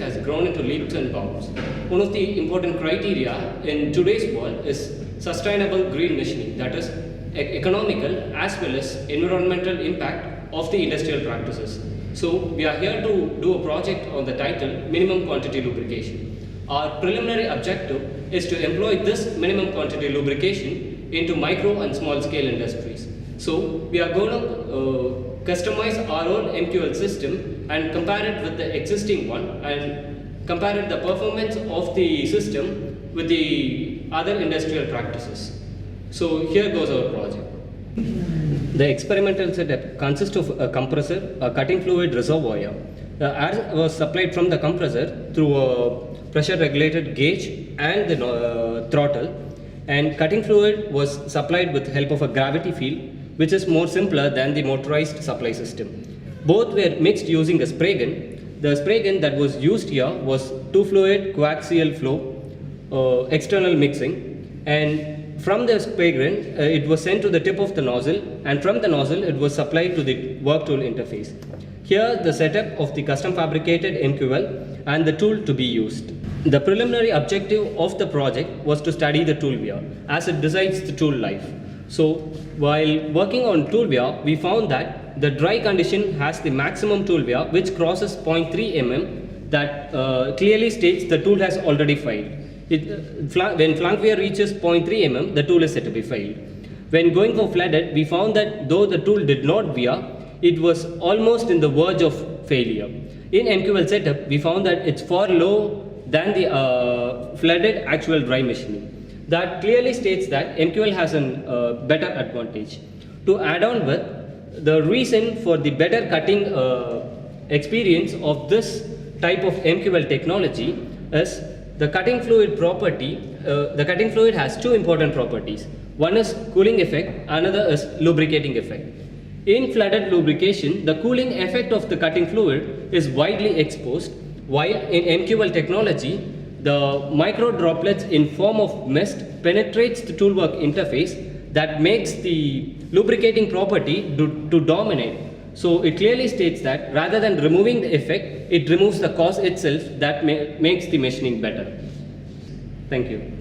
has grown into leaps and bounds. One of the important criteria in today's world is sustainable green machining, that is economical as well as environmental impact of the industrial practices. So we are here to do a project on the title minimum quantity lubrication. Our preliminary objective is to employ this minimum quantity lubrication into micro and small scale industries. So we are going to customize our own MQL system and compare it with the existing one and compare the performance of the system with the other industrial practices. So here goes our project. The experimental setup consists of a compressor, a cutting fluid reservoir. The air was supplied from the compressor through a pressure regulated gauge and the throttle, and cutting fluid was supplied with help of a gravity field, which is more simpler than the motorized supply system. Both were mixed using a spray gun. The spray gun that was used here was two fluid coaxial flow external mixing, and from the spray gun it was sent to the tip of the nozzle, and from the nozzle it was supplied to the work tool interface. Here the setup of the custom fabricated MQL and the tool to be used. The preliminary objective of the project was to study the tool wear as it decides the tool life. So while working on tool wear, we found that the dry condition has the maximum tool wear which crosses 0.3 mm, that clearly states the tool has already failed. When flank wear reaches 0.3 mm, the tool is said to be failed. When going for flooded, we found that though the tool did not wear, it was almost in the verge of failure. In MQL setup, we found that it's far lower than the flooded actual dry machining. That clearly states that MQL has a better advantage. To add on with, the reason for the better cutting experience of this type of MQL technology is the cutting fluid property. The cutting fluid has two important properties. One is cooling effect, another is lubricating effect. In flooded lubrication, the cooling effect of the cutting fluid is widely exposed, while in MQL technology, the micro droplets in form of mist penetrates the toolwork interface that makes the lubricating property to dominate. So it clearly states that rather than removing the effect, it removes the cause itself that makes the machining better. Thank you.